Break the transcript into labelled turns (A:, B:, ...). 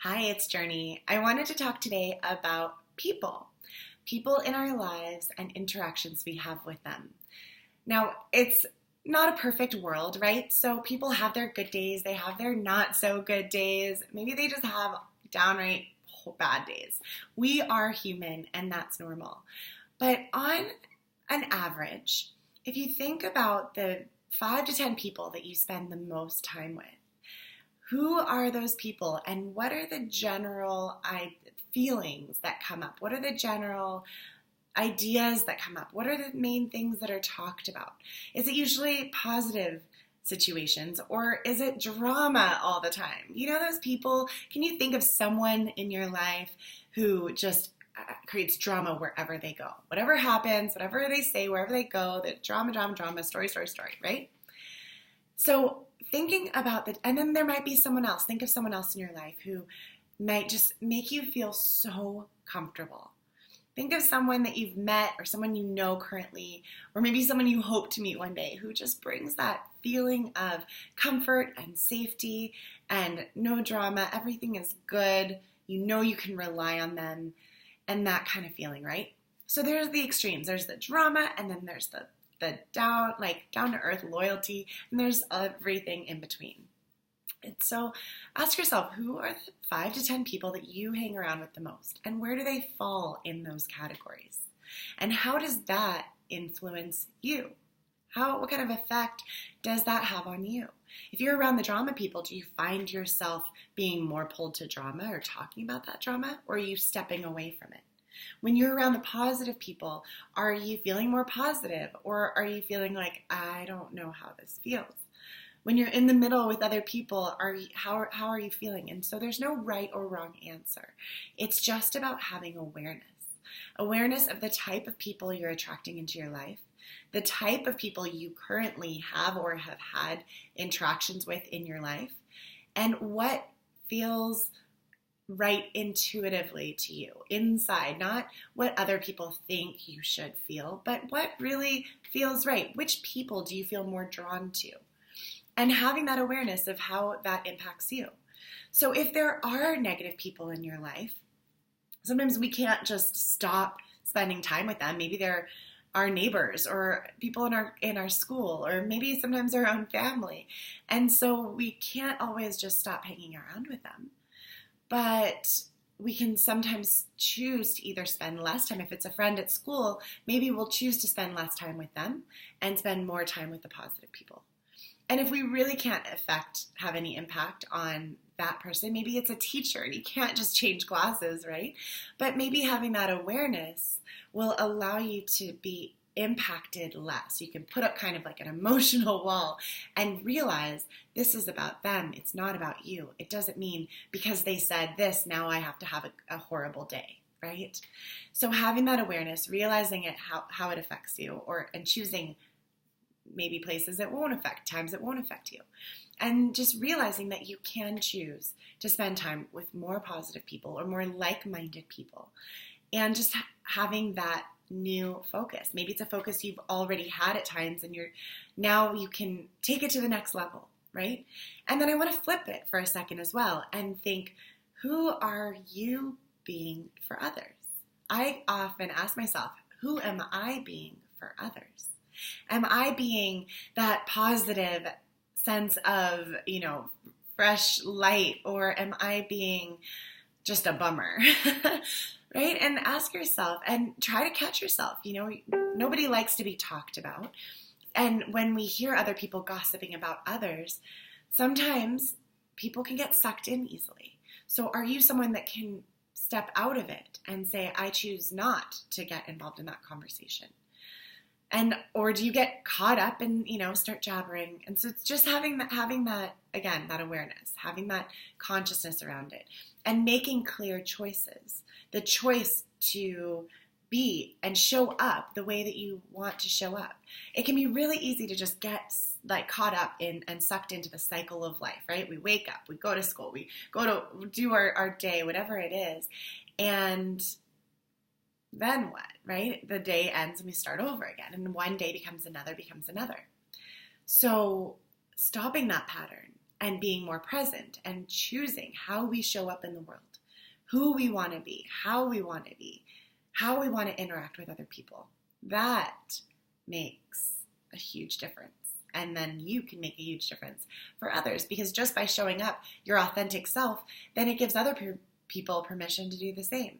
A: Hi, it's Journey. I wanted to talk today about people in our lives and interactions we have with them. Now, it's not a perfect world, right? So people have their good days, they have their not so good days. Maybe they just have downright bad days. We are human and that's normal. But on an average, if you think about the 5 to 10 people that you spend the most time with, who are those people and what are the general feelings that come up? What are the general ideas that come up? What are the main things that are talked about? Is it usually positive situations or is it drama all the time? You know those people, can you think of someone in your life who just creates drama wherever they go? Whatever happens, whatever they say, wherever they go, the drama, drama, drama, story, story, story, right? So thinking about that, and then there might be someone else. Think of someone else in your life who might just make you feel so comfortable. Think of someone that you've met or someone you know currently, or maybe someone you hope to meet one day who just brings that feeling of comfort and safety and no drama. Everything is good. You know you can rely on them and that kind of feeling, right? So there's the extremes. There's the drama and then there's the down to earth loyalty, and there's everything in between. And so ask yourself, who are the 5 to 10 people that you hang around with the most, and where do they fall in those categories? And how does that influence you? What kind of effect does that have on you? If you're around the drama people, do you find yourself being more pulled to drama or talking about that drama, or are you stepping away from it? When you're around the positive people, are you feeling more positive or are you feeling like, I don't know how this feels? When you're in the middle with other people, how are you feeling? And so there's no right or wrong answer. It's just about having awareness. Awareness of the type of people you're attracting into your life, the type of people you currently have or have had interactions with in your life, and what feels right intuitively to you inside, not what other people think you should feel, but what really feels right. Which people do you feel more drawn to? And having that awareness of how that impacts you. So if there are negative people in your life, sometimes we can't just stop spending time with them. Maybe they're our neighbors or people in our school, or maybe sometimes our own family. And so we can't always just stop hanging around with them. But we can sometimes choose to either spend less time. If it's a friend at school, maybe we'll choose to spend less time with them and spend more time with the positive people. And if we really can't have any impact on that person, maybe it's a teacher and you can't just change classes, right? But maybe having that awareness will allow you to be impacted less. You can put up kind of like an emotional wall and realize this is about them. It's not about you. It doesn't mean because they said this, now I have to have a horrible day, right? So having that awareness, realizing how it affects you, and choosing maybe places it won't affect, times it won't affect you. And just realizing that you can choose to spend time with more positive people or more like-minded people. And just having that new focus. Maybe it's a focus you've already had at times and now you can take it to the next level, right? And then I want to flip it for a second as well and think, who are you being for others? I often ask myself, who am I being for others? Am I being that positive sense of, fresh light, or am I being just a bummer? Right? And ask yourself and try to catch yourself. Nobody likes to be talked about. And when we hear other people gossiping about others, sometimes people can get sucked in easily. So are you someone that can step out of it and say, I choose not to get involved in that conversation? Or do you get caught up and, start jabbering? And so it's just having that, again, that awareness, having that consciousness around it and making clear choices. The choice to be and show up the way that you want to show up. It can be really easy to just get caught up in and sucked into the cycle of life, right? We wake up, we go to school, we go to do our day, whatever it is. And then what, right? The day ends and we start over again. And one day becomes another. So stopping that pattern and being more present and choosing how we show up in the world, who we want to be, how we want to be, how we want to interact with other people. That makes a huge difference. And then you can make a huge difference for others, because just by showing up your authentic self, then it gives other people permission to do the same.